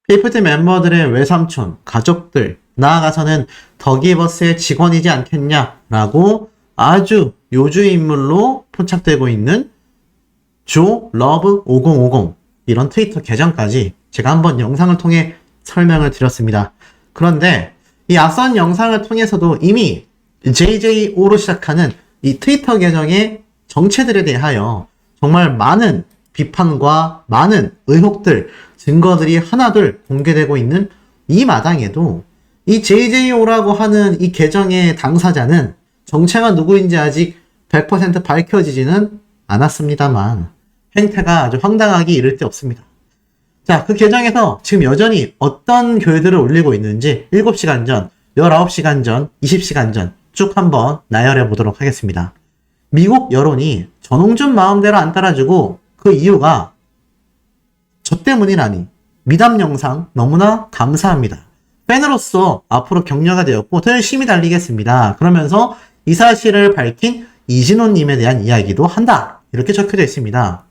피프티 멤버들의 외삼촌, 가족들, 나아가서는 더기버스의 직원이지 않겠냐라고 아주 요주의 인물로 포착되고 있는 조 러브 5050 이런 트위터 계정까지 제가 한번 영상을 통해 설명을 드렸습니다. 그런데 이 앞선 영상을 통해서도 이미 JJO로 시작하는 이 트위터 계정의 정체들에 대하여 정말 많은 비판과 많은 의혹들, 증거들이 하나둘 공개되고 있는 이 마당에도 이 JJO라고 하는 이 계정의 당사자는 정체가 누구인지 아직 100% 밝혀지지는 않았습니다만 행태가 아주 황당하기 이를 데 없습니다. 자, 그 계정에서 지금 여전히 어떤 글들을 올리고 있는지 7시간 전, 19시간 전, 20시간 전 쭉 한번 나열해 보도록 하겠습니다. 미국 여론이 전홍준 마음대로 안 따라주고 그 이유가 저 때문이라니 미담 영상 너무나 감사합니다. 팬으로서 앞으로 격려가 되었고 더 열심히 달리겠습니다. 그러면서 이 사실을 밝힌 이진호님에 대한 이야기도 한다. 이렇게 적혀져 있습니다.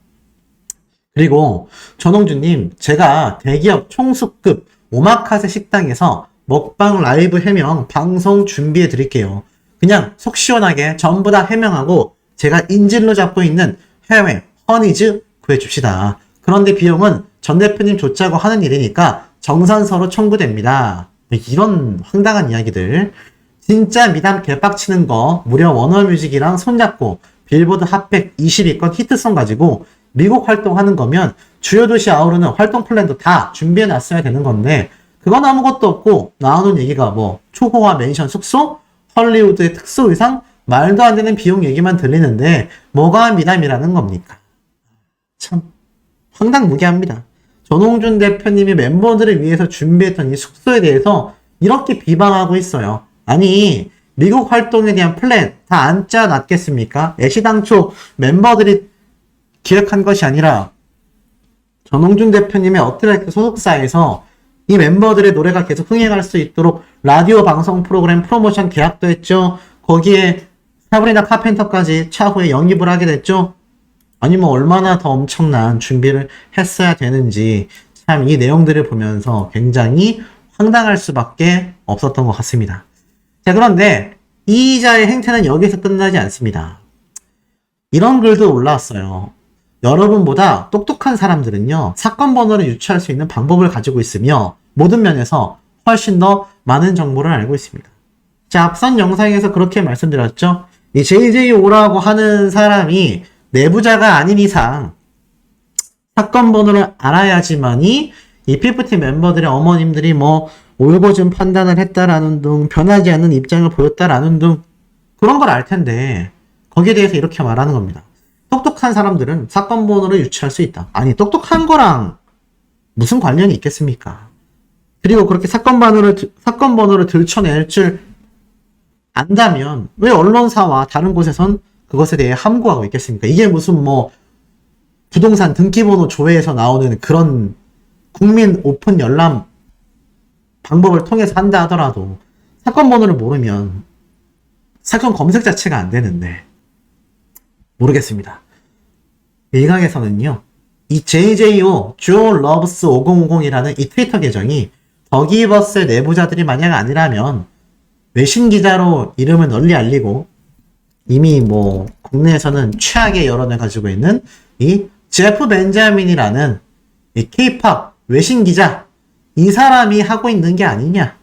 그리고 전홍준님, 제가 대기업 총수급 오마카세 식당에서 먹방 라이브 해명 방송 준비해 드릴게요. 그냥 속 시원하게 전부 다 해명하고 제가 인질로 잡고 있는 해외 허니즈 구해줍시다. 그런데 비용은 전 대표님 줬자고 하는 일이니까 정산서로 청구됩니다. 이런 황당한 이야기들. 진짜 미담 개빡치는 거 무려 워너뮤직이랑 손잡고 빌보드 핫백 20위권 히트송 가지고 미국 활동하는 거면 주요 도시 아우르는 활동 플랜도 다 준비해 놨어야 되는 건데 그건 아무것도 없고 나오는 얘기가 뭐 초호화 맨션 숙소, 헐리우드의 특수 의상, 말도 안 되는 비용 얘기만 들리는데 뭐가 미담이라는 겁니까? 참 황당무계합니다. 전홍준 대표님이 멤버들을 위해서 준비했던 이 숙소에 대해서 이렇게 비방하고 있어요. 아니 미국 활동에 대한 플랜 다 안 짜놨겠습니까? 애시당초 멤버들이 기획한 것이 아니라 전홍준 대표님의 어트랙트 소속사에서 이 멤버들의 노래가 계속 흥행할 수 있도록 라디오 방송 프로그램 프로모션 계약도 했죠. 거기에 사브리나 카펜터까지 차후에 영입을 하게 됐죠. 아니 뭐 얼마나 더 엄청난 준비를 했어야 되는지 참 이 내용들을 보면서 굉장히 황당할 수밖에 없었던 것 같습니다. 자, 그런데 이자의 행태는 여기서 끝나지 않습니다. 이런 글도 올라왔어요. 여러분보다 똑똑한 사람들은요, 사건 번호를 유추할 수 있는 방법을 가지고 있으며 모든 면에서 훨씬 더 많은 정보를 알고 있습니다. 자, 앞선 영상에서 그렇게 말씀드렸죠. 이 JJO라고 하는 사람이 내부자가 아닌 이상 사건 번호를 알아야지만이 이 피프티 멤버들의 어머님들이 뭐 올곧은 판단을 했다라는 등 변하지 않는 입장을 보였다라는 등 그런 걸 알 텐데 거기에 대해서 이렇게 말하는 겁니다. 똑똑한 사람들은 사건 번호를 유추할 수 있다. 아니 똑똑한 거랑 무슨 관련이 있겠습니까? 그리고 그렇게 사건 번호를 들춰낼 줄 안다면 왜 언론사와 다른 곳에선 그것에 대해 함구하고 있겠습니까? 이게 무슨 뭐 부동산 등기번호 조회에서 나오는 그런 국민 오픈 열람 방법을 통해서 한다 하더라도 사건 번호를 모르면 사건 검색 자체가 안 되는데 모르겠습니다. 일각에서는요, 이 JJO, 조 러브스 5050이라는 이 트위터 계정이 더기버스의 내부자들이 만약 아니라면 외신 기자로 이름을 널리 알리고 이미 뭐 국내에서는 최악의 여론을 가지고 있는 이 제프 벤자민이라는 이 K-팝 외신 기자, 이 사람이 하고 있는 게 아니냐,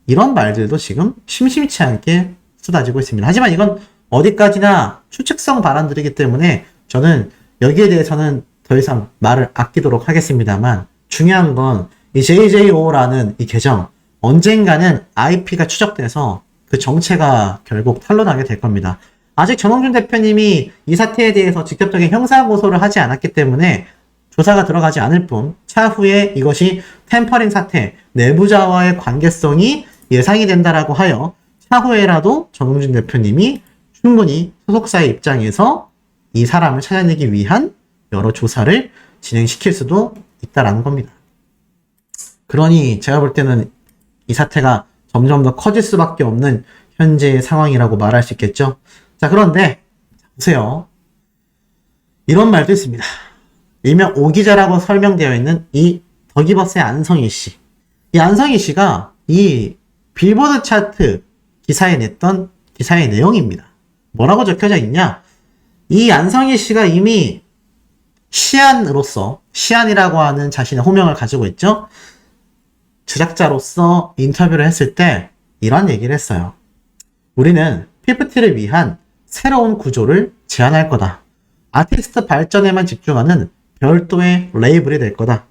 이런 말들도 지금 심심치 않게 쏟아지고 있습니다. 하지만 이건 어디까지나 추측성 발언들이기 때문에 저는 여기에 대해서는 더 이상 말을 아끼도록 하겠습니다만 중요한 건 이 JJO라는 이 계정 언젠가는 IP가 추적돼서 그 정체가 결국 탄로나게 될 겁니다. 아직 전홍준 대표님이 이 사태에 대해서 직접적인 형사고소를 하지 않았기 때문에 조사가 들어가지 않을 뿐 차후에 이것이 템퍼링 사태, 내부자와의 관계성이 예상이 된다라고 하여 차후에라도 전홍준 대표님이 충분히 소속사의 입장에서 이 사람을 찾아내기 위한 여러 조사를 진행시킬 수도 있다라는 겁니다. 그러니 제가 볼 때는 이 사태가 점점 더 커질 수밖에 없는 현재의 상황이라고 말할 수 있겠죠. 자, 그런데 보세요. 이런 말도 있습니다. 일명 오기자라고 설명되어 있는 이 더기버스의 안성희 씨. 이 안성희 씨가 이 빌보드 차트 기사에 냈던 기사의 내용입니다. 뭐라고 적혀져 있냐? 이 안성희 씨가 이미 시안이라고 하는 자신의 호명을 가지고 있죠. 제작자로서 인터뷰를 했을 때 이런 얘기를 했어요. 우리는 PFT를 위한 새로운 구조를 제안할 거다. 아티스트 발전에만 집중하는 별도의 레이블이 될 거다.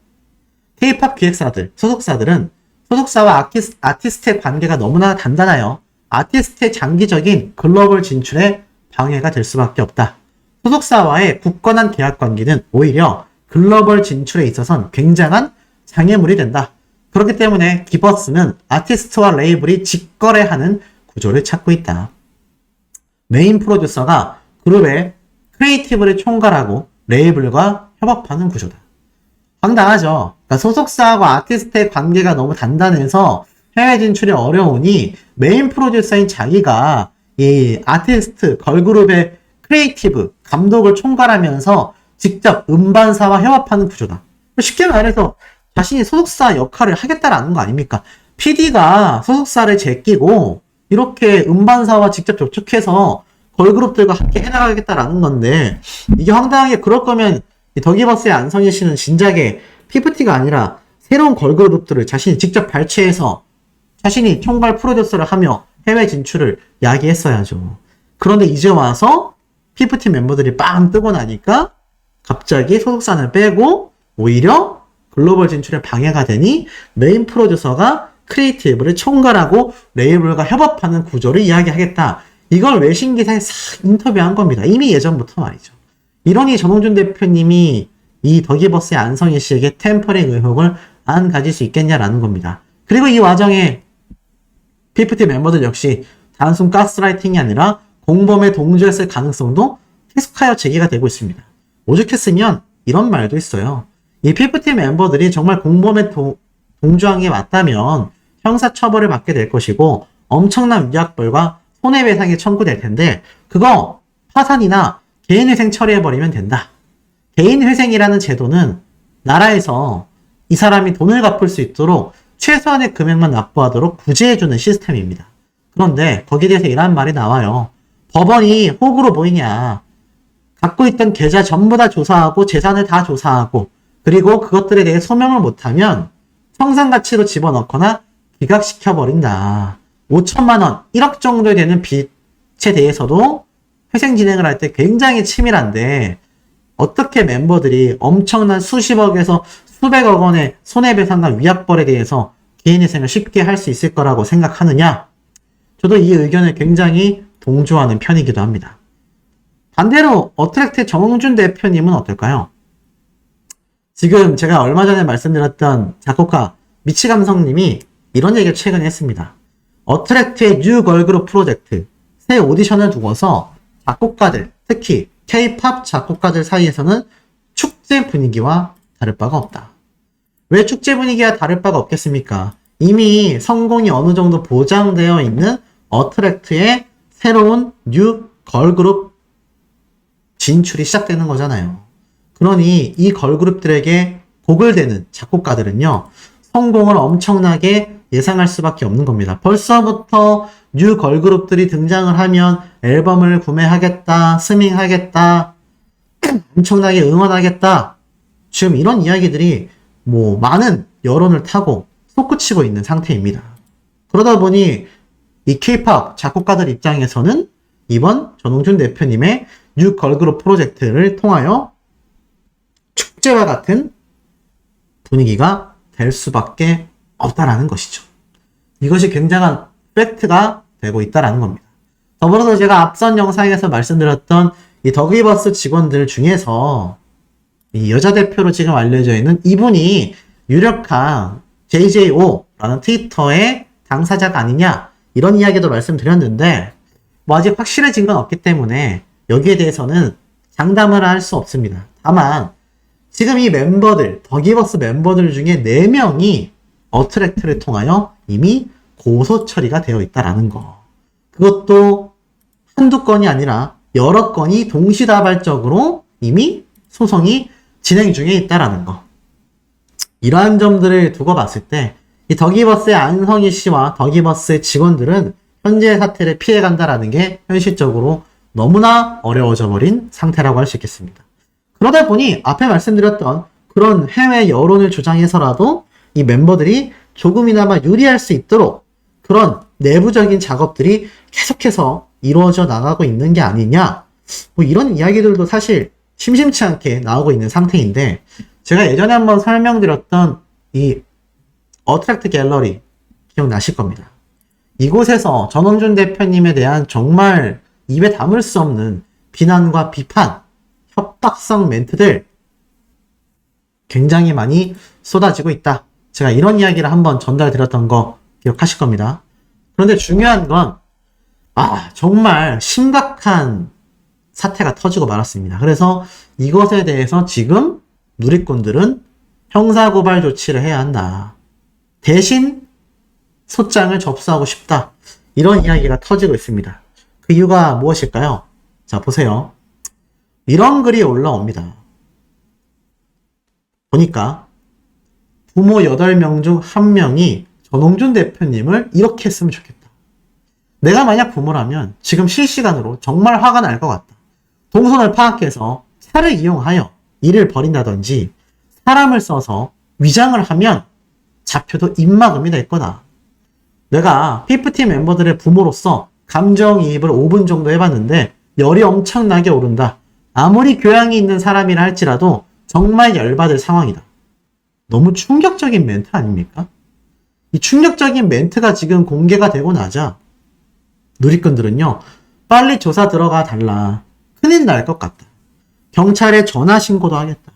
K-POP 기획사들, 소속사들은 소속사와 아티스트의 관계가 너무나 단단하여 아티스트의 장기적인 글로벌 진출에 방해가 될 수밖에 없다. 소속사와의 굳건한 계약 관계는 오히려 글로벌 진출에 있어서는 굉장한 장애물이 된다. 그렇기 때문에 기버스는 아티스트와 레이블이 직거래하는 구조를 찾고 있다. 메인 프로듀서가 그룹의 크리에이티브를 총괄하고 레이블과 협업하는 구조다. 황당하죠. 그러니까 소속사하고 아티스트의 관계가 너무 단단해서 해외 진출이 어려우니 메인 프로듀서인 자기가 이 아티스트, 걸그룹의 크리에이티브, 감독을 총괄하면서 직접 음반사와 협업하는 구조다. 쉽게 말해서 자신이 소속사 역할을 하겠다라는 거 아닙니까? PD가 소속사를 제끼고 이렇게 음반사와 직접 접촉해서 걸그룹들과 함께 해나가겠다라는 건데, 이게 황당하게 그럴 거면 더기버스의 안성희 씨는 진작에 PFT가 아니라 새로운 걸그룹들을 자신이 직접 발췌해서 자신이 총괄 프로듀서를 하며 해외 진출을 야기했어야죠. 그런데 이제 와서 PFT 멤버들이 빵 뜨고 나니까 갑자기 소속사는 빼고 오히려 글로벌 진출에 방해가 되니 메인 프로듀서가 크리에이티브를 총괄하고 레이블과 협업하는 구조를 이야기하겠다. 이걸 외신기사에 싹 인터뷰한 겁니다. 이미 예전부터 말이죠. 이러니 전홍준 대표님이 이 더기버스의 안성희 씨에게 템퍼링 의혹을 안 가질 수 있겠냐라는 겁니다. 그리고 이 와중에 PFT 멤버들 역시 단순 가스라이팅이 아니라 공범에 동조했을 가능성도 계속하여 제기가 되고 있습니다. 오죽했으면 이런 말도 있어요. 이 PFT 멤버들이 정말 공범에 동조한 게 맞다면 형사처벌을 받게 될 것이고 엄청난 위약벌과 손해배상이 청구될 텐데 그거 파산이나 개인회생 처리해버리면 된다. 개인회생이라는 제도는 나라에서 이 사람이 돈을 갚을 수 있도록 최소한의 금액만 납부하도록 구제해주는 시스템입니다. 그런데 거기에 대해서 이런 말이 나와요. 법원이 호구로 보이냐. 갖고 있던 계좌 전부 다 조사하고 재산을 다 조사하고 그리고 그것들에 대해 소명을 못하면 청산가치로 집어넣거나 기각시켜버린다. 5천만 원, 1억 정도 되는 빚에 대해서도 회생 진행을 할 때 굉장히 치밀한데 어떻게 멤버들이 엄청난 수십억에서 수백억 원의 손해배상과 위약벌에 대해서 개인회생을 쉽게 할 수 있을 거라고 생각하느냐? 저도 이 의견을 굉장히 동조하는 편이기도 합니다. 반대로 어트랙트의 정홍준 대표님은 어떨까요? 지금 제가 얼마 전에 말씀드렸던 작곡가 미치감성님이 이런 얘기를 최근에 했습니다. 어트랙트의 뉴 걸그룹 프로젝트 새 오디션을 두고서 작곡가들, 특히 K-POP 작곡가들 사이에서는 축제 분위기와 다를 바가 없다. 왜 축제 분위기와 다를 바가 없겠습니까? 이미 성공이 어느 정도 보장되어 있는 어트랙트의 새로운 뉴 걸그룹 진출이 시작되는 거잖아요. 그러니 이 걸그룹들에게 곡을 대는 작곡가들은요, 성공을 엄청나게 예상할 수밖에 없는 겁니다. 벌써부터 뉴 걸그룹들이 등장을 하면 앨범을 구매하겠다, 스밍하겠다, 엄청나게 응원하겠다. 지금 이런 이야기들이 많은 여론을 타고 솟구치고 있는 상태입니다. 그러다 보니 이 K-POP 작곡가들 입장에서는 이번 전홍준 대표님의 뉴 걸그룹 프로젝트를 통하여 축제와 같은 분위기가 될 수밖에 없다라는 것이죠. 이것이 굉장한 팩트가 되고 있다라는 겁니다. 더불어서 제가 앞선 영상에서 말씀드렸던 이 더기버스 직원들 중에서 이 여자 대표로 지금 알려져 있는 이분이 유력한 JJO라는 트위터의 당사자가 아니냐 이런 이야기도 말씀드렸는데 아직 확실해진 건 없기 때문에 여기에 대해서는 장담을 할 수 없습니다. 다만 지금 이 멤버들, 더기버스 멤버들 중에 4명이 어트랙트를 통하여 이미 고소 처리가 되어 있다라는 거. 그것도 한두 건이 아니라 여러 건이 동시다발적으로 이미 소송이 진행 중에 있다라는 거. 이러한 점들을 두고 봤을 때 이 더기버스의 안성희 씨와 더기버스의 직원들은 현재의 사태를 피해간다라는 게 현실적으로 너무나 어려워져 버린 상태라고 할 수 있겠습니다. 그러다 보니 앞에 말씀드렸던 그런 해외 여론을 조장해서라도 이 멤버들이 조금이나마 유리할 수 있도록 그런 내부적인 작업들이 계속해서 이루어져 나가고 있는 게 아니냐, 뭐 이런 이야기들도 사실 심심치 않게 나오고 있는 상태인데, 제가 예전에 한번 설명드렸던 이 어트랙트 갤러리 기억나실 겁니다. 이곳에서 전홍준 대표님에 대한 정말 입에 담을 수 없는 비난과 비판, 협박성 멘트들 굉장히 많이 쏟아지고 있다. 제가 이런 이야기를 한번 전달드렸던 거 기억하실 겁니다. 그런데 중요한 건 정말 심각한 사태가 터지고 말았습니다. 그래서 이것에 대해서 지금 누리꾼들은 형사고발 조치를 해야 한다. 대신 소장을 접수하고 싶다. 이런 이야기가 터지고 있습니다. 그 이유가 무엇일까요? 자, 보세요. 이런 글이 올라옵니다. 보니까 부모 8명 중 1명이 전홍준 대표님을 이렇게 했으면 좋겠다. 내가 만약 부모라면 지금 실시간으로 정말 화가 날 것 같다. 동선을 파악해서 차를 이용하여 일을 벌인다든지 사람을 써서 위장을 하면 잡혀도 입막음이 될 거다. 내가 피프티 멤버들의 부모로서 감정이입을 5분 정도 해봤는데 열이 엄청나게 오른다. 아무리 교양이 있는 사람이라 할지라도 정말 열받을 상황이다. 너무 충격적인 멘트 아닙니까? 이 충격적인 멘트가 지금 공개가 되고 나자 누리꾼들은요, 빨리 조사 들어가 달라. 큰일 날 것 같다. 경찰에 전화 신고도 하겠다.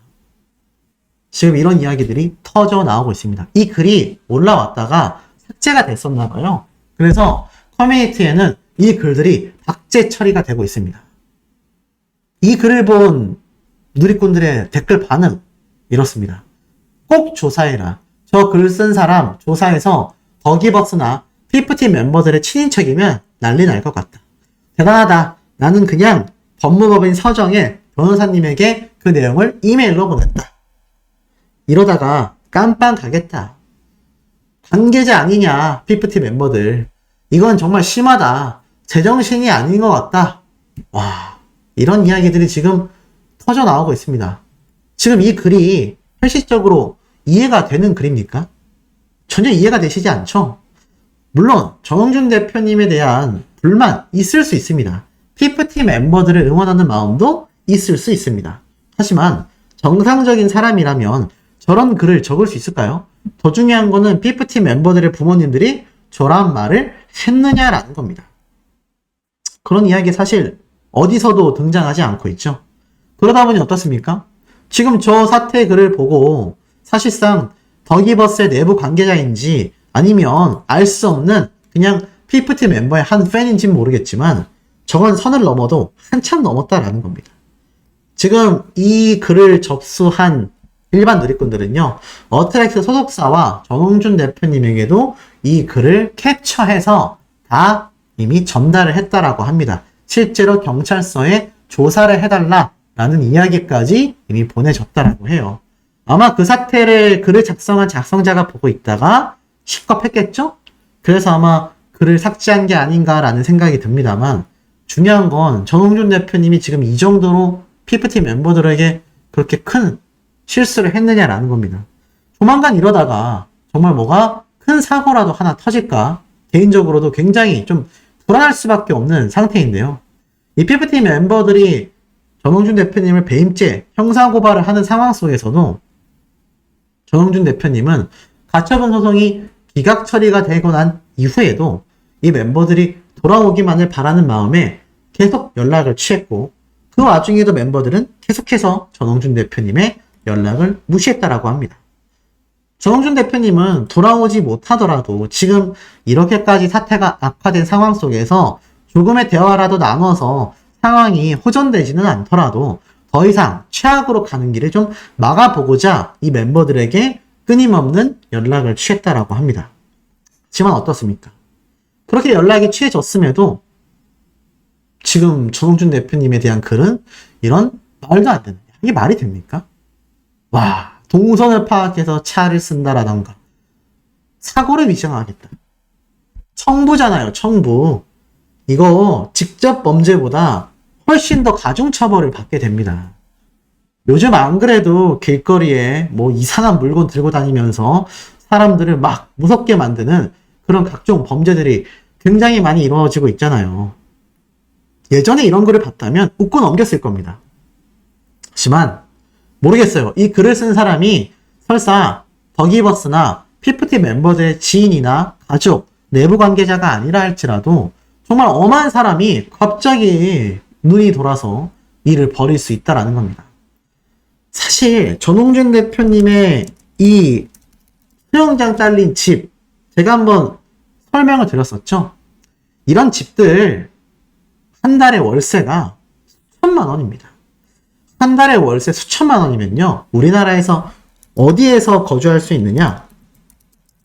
지금 이런 이야기들이 터져 나오고 있습니다. 이 글이 올라왔다가 삭제가 됐었나 봐요. 그래서 커뮤니티에는 이 글들이 박제 처리가 되고 있습니다. 이 글을 본 누리꾼들의 댓글 반응 이렇습니다. 꼭 조사해라. 저 글 쓴 사람 조사해서 더기버스나 피프티 멤버들의 친인척이면 난리 날 것 같다. 대단하다. 나는 그냥 법무법인 서정에 변호사님에게 그 내용을 이메일로 보냈다. 이러다가 깜빵 가겠다. 관계자 아니냐, 피프티 멤버들. 이건 정말 심하다. 제정신이 아닌 것 같다. 와, 이런 이야기들이 지금 터져 나오고 있습니다. 지금 이 글이 현실적으로 이해가 되는 글입니까? 전혀 이해가 되시지 않죠? 물론 전홍준 대표님에 대한 불만 있을 수 있습니다. 피프티 멤버들을 응원하는 마음도 있을 수 있습니다. 하지만 정상적인 사람이라면 저런 글을 적을 수 있을까요? 더 중요한 거는 피프티 멤버들의 부모님들이 저런 말을 했느냐라는 겁니다. 그런 이야기 사실 어디서도 등장하지 않고 있죠. 그러다 보니 어떻습니까? 지금 저 사태 글을 보고 사실상 더기버스의 내부 관계자인지 아니면 알 수 없는 그냥 피프티 멤버의 한 팬인지는 모르겠지만 저건 선을 넘어도 한참 넘었다라는 겁니다. 지금 이 글을 접수한 일반 누리꾼들은요, 어트랙트 소속사와 전홍준 대표님에게도 이 글을 캡처해서 다 이미 전달을 했다라고 합니다. 실제로 경찰서에 조사를 해달라라는 이야기까지 이미 보내줬다라고 해요. 아마 그 사태를 글을 작성한 작성자가 보고 있다가 식겁했겠죠? 그래서 아마 글을 삭제한 게 아닌가라는 생각이 듭니다만, 중요한 건 전홍준 대표님이 지금 이 정도로 PFT 멤버들에게 그렇게 큰 실수를 했느냐라는 겁니다. 조만간 이러다가 정말 뭐가 큰 사고라도 하나 터질까 개인적으로도 굉장히 좀 불안할 수밖에 없는 상태인데요. 이 PFT 멤버들이 전홍준 대표님을 배임죄 형사고발을 하는 상황 속에서도 전홍준 대표님은 가처분 소송이 기각 처리가 되고 난 이후에도 이 멤버들이 돌아오기만을 바라는 마음에 계속 연락을 취했고, 그 와중에도 멤버들은 계속해서 전홍준 대표님의 연락을 무시했다라고 합니다. 전홍준 대표님은 돌아오지 못하더라도 지금 이렇게까지 사태가 악화된 상황 속에서 조금의 대화라도 나눠서 상황이 호전되지는 않더라도 더 이상 최악으로 가는 길을 좀 막아보고자 이 멤버들에게 끊임없는 연락을 취했다라고 합니다. 하지만 어떻습니까? 그렇게 연락이 취해졌음에도 지금 전홍준 대표님에 대한 글은 이런 말도 안 되는, 이게 말이 됩니까? 와, 동선을 파악해서 차를 쓴다라던가, 사고를 위장하겠다. 청부잖아요, 청부. 이거 직접 범죄보다 훨씬 더 가중처벌을 받게 됩니다. 요즘 안 그래도 길거리에 뭐 이상한 물건 들고 다니면서 사람들을 막 무섭게 만드는 그런 각종 범죄들이 굉장히 많이 이루어지고 있잖아요. 예전에 이런 글을 봤다면 웃고 넘겼을 겁니다. 하지만 모르겠어요. 이 글을 쓴 사람이 설사 더기버스나 피프티 멤버들의 지인이나 가족, 내부 관계자가 아니라 할지라도 정말 엄한 사람이 갑자기 눈이 돌아서 일을 벌일 수 있다라는 겁니다. 사실 전홍준 대표님의 이 수영장 딸린 집, 제가 한번 설명을 드렸었죠. 이런 집들 한 달에 월세가 수천만 원입니다. 한 달에 월세 수천만 원이면요, 우리나라에서 어디에서 거주할 수 있느냐?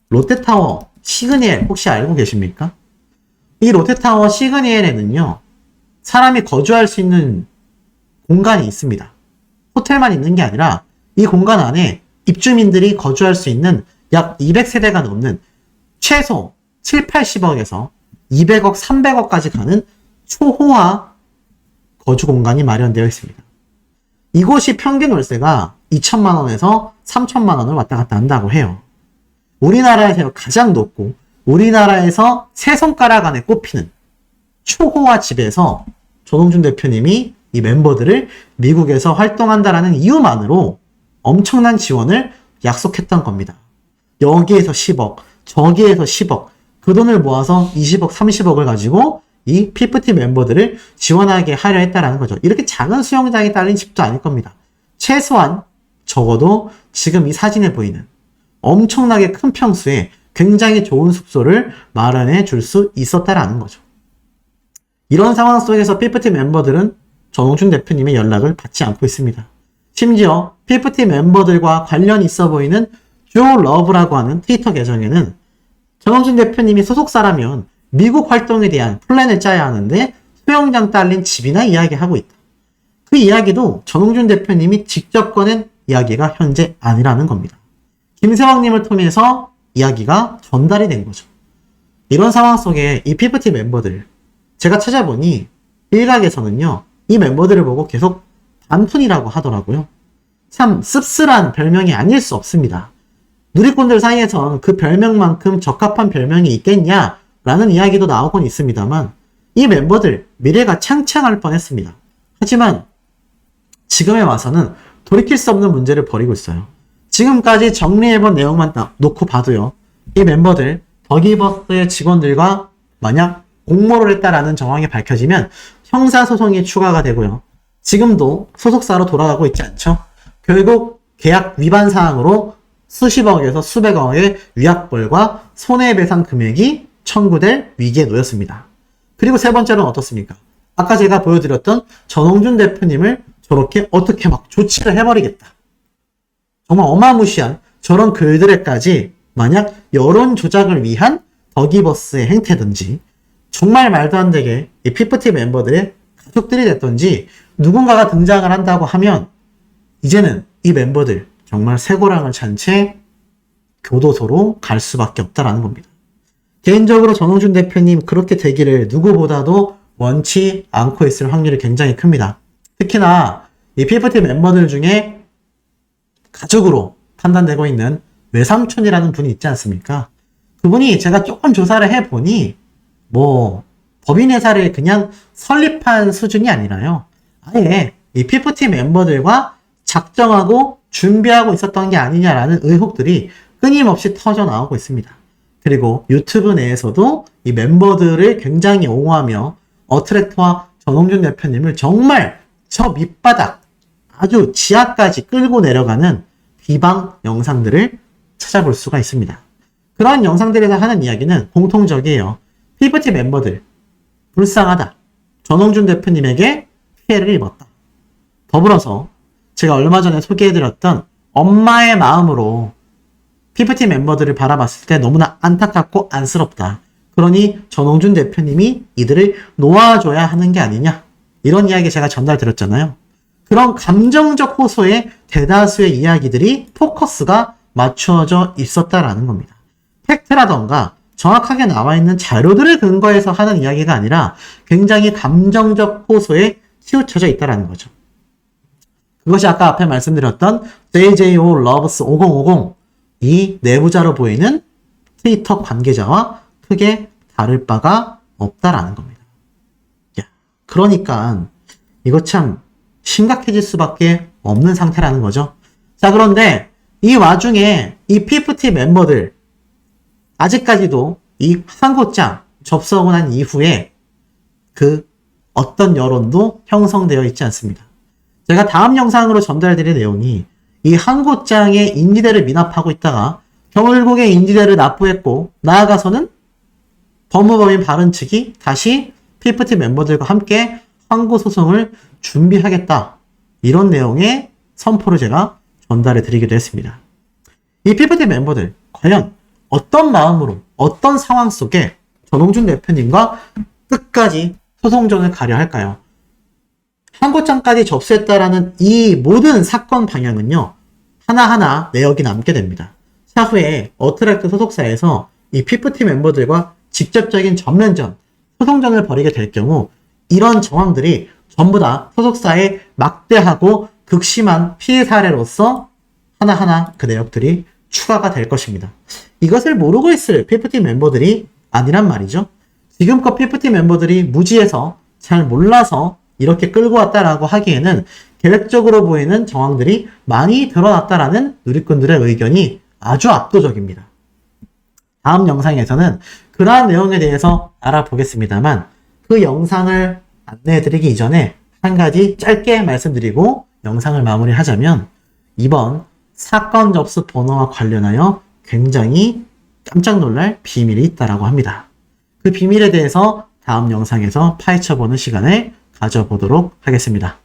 롯데타워 시그니엘 혹시 알고 계십니까? 이 롯데타워 시그니엘에는요, 사람이 거주할 수 있는 공간이 있습니다. 호텔만 있는 게 아니라 이 공간 안에 입주민들이 거주할 수 있는 약 200세대가 넘는 최소 7, 80억에서 200억, 300억까지 가는 초호화 거주 공간이 마련되어 있습니다. 이곳이 평균 월세가 2천만 원에서 3천만 원을 왔다 갔다 한다고 해요. 우리나라에서 가장 높고 우리나라에서 세 손가락 안에 꼽히는 초호화 집에서 전홍준 대표님이 이 멤버들을 미국에서 활동한다라는 이유만으로 엄청난 지원을 약속했던 겁니다. 여기에서 10억, 저기에서 10억, 그 돈을 모아서 20억, 30억을 가지고 이 피프티 멤버들을 지원하게 하려 했다라는 거죠. 이렇게 작은 수영장이 딸린 집도 아닐 겁니다. 최소한 적어도 지금 이 사진에 보이는 엄청나게 큰 평수에 굉장히 좋은 숙소를 마련해 줄 수 있었다라는 거죠. 이런 상황 속에서 피프티 멤버들은 전홍준 대표님의 연락을 받지 않고 있습니다. 심지어 피프티 멤버들과 관련이 있어 보이는 조 러브라고 하는 트위터 계정에는 전홍준 대표님이 소속사라면 미국 활동에 대한 플랜을 짜야 하는데 수영장 딸린 집이나 이야기하고 있다. 그 이야기도 전홍준 대표님이 직접 꺼낸 이야기가 현재 아니라는 겁니다. 김세왕님을 통해서 이야기가 전달이 된 거죠. 이런 상황 속에 이 피프티 멤버들, 제가 찾아보니 일각에서는요, 이 멤버들을 보고 계속 반푼이라고 하더라고요. 참 씁쓸한 별명이 아닐 수 없습니다. 누리꾼들 사이에선 그 별명만큼 적합한 별명이 있겠냐? 라는 이야기도 나오곤 있습니다만, 이 멤버들 미래가 창창할 뻔했습니다. 하지만 지금에 와서는 돌이킬 수 없는 문제를 벌이고 있어요. 지금까지 정리해본 내용만 놓고 봐도요, 이 멤버들 더기버스의 직원들과 만약 공모를 했다라는 정황이 밝혀지면 형사소송이 추가가 되고요. 지금도 소속사로 돌아가고 있지 않죠? 결국 계약 위반 사항으로 수십억에서 수백억의 위약벌과 손해배상 금액이 청구될 위기에 놓였습니다. 그리고 세 번째로는 어떻습니까? 아까 제가 보여드렸던 전홍준 대표님을 저렇게 어떻게 막 조치를 해버리겠다. 정말 어마무시한 저런 글들에까지 만약 여론 조작을 위한 더기버스의 행태든지, 정말 말도 안 되게 이 피프티 멤버들의 가족들이 됐던지 누군가가 등장을 한다고 하면 이제는 이 멤버들 정말 쇠고랑을 찬 채 교도소로 갈 수밖에 없다라는 겁니다. 개인적으로 전홍준 대표님 그렇게 되기를 누구보다도 원치 않고 있을 확률이 굉장히 큽니다. 특히나 이 피프티 멤버들 중에 가족으로 판단되고 있는 외삼촌이라는 분이 있지 않습니까? 그분이 제가 조금 조사를 해보니 뭐 법인회사를 그냥 설립한 수준이 아니라요, 아예 이 피프티 멤버들과 작정하고 준비하고 있었던 게 아니냐라는 의혹들이 끊임없이 터져 나오고 있습니다. 그리고 유튜브 내에서도 이 멤버들을 굉장히 옹호하며 어트랙터와 전홍준 대표님을 정말 저 밑바닥 아주 지하까지 끌고 내려가는 비방 영상들을 찾아볼 수가 있습니다. 그런 영상들에서 하는 이야기는 공통적이에요. 피프티 멤버들 불쌍하다, 전홍준 대표님에게 피해를 입었다. 더불어서 제가 얼마 전에 소개해드렸던 엄마의 마음으로 피프티 멤버들을 바라봤을 때 너무나 안타깝고 안쓰럽다. 그러니 전홍준 대표님이 이들을 놓아줘야 하는 게 아니냐, 이런 이야기 제가 전달드렸잖아요. 그런 감정적 호소에 대다수의 이야기들이 포커스가 맞추어져 있었다라는 겁니다. 팩트라던가 정확하게 나와 있는 자료들을 근거해서 하는 이야기가 아니라 굉장히 감정적 호소에 치우쳐져 있다는 거죠. 그것이 아까 앞에 말씀드렸던 JJO Loves 5050 이 내부자로 보이는 트위터 관계자와 크게 다를 바가 없다라는 겁니다. 야, 그러니까 이거 참 심각해질 수밖에 없는 상태라는 거죠. 자, 그런데 이 와중에 이 PFT 멤버들 아직까지도 이 한고장 접속을 한 이후에 그 어떤 여론도 형성되어 있지 않습니다. 제가 다음 영상으로 전달드릴 내용이 이 한고장의 인지대를 미납하고 있다가 결국에 인지대를 납부했고 나아가서는 법무법인 바른 측이 다시 PFT 멤버들과 함께 항고 소송을 준비하겠다. 이런 내용의 선포를 제가 전달해 드리기도 했습니다. 이 PFT 멤버들 과연 어떤 마음으로 어떤 상황 속에 전홍준 대표님과 끝까지 소송전을 가려 할까요? 항고장까지 접수했다라는 이 모든 사건 방향은요. 하나하나 내역이 남게 됩니다. 차후에 어트랙트 소속사에서 이 PFT 멤버들과 직접적인 전면전, 소송전을 벌이게 될 경우 이런 정황들이 전부 다 소속사의 막대하고 극심한 피해 사례로서 하나하나 그 내역들이 추가가 될 것입니다. 이것을 모르고 있을 PFT 멤버들이 아니란 말이죠. 지금껏 PFT 멤버들이 무지해서 잘 몰라서 이렇게 끌고 왔다라고 하기에는 계획적으로 보이는 정황들이 많이 드러났다라는 누리꾼들의 의견이 아주 압도적입니다. 다음 영상에서는 그러한 내용에 대해서 알아보겠습니다만 그 영상을 안내해드리기 이전에 한 가지 짧게 말씀드리고 영상을 마무리하자면 이번 사건 접수 번호와 관련하여 굉장히 깜짝 놀랄 비밀이 있다라고 합니다. 그 비밀에 대해서 다음 영상에서 파헤쳐보는 시간을 가져보도록 하겠습니다.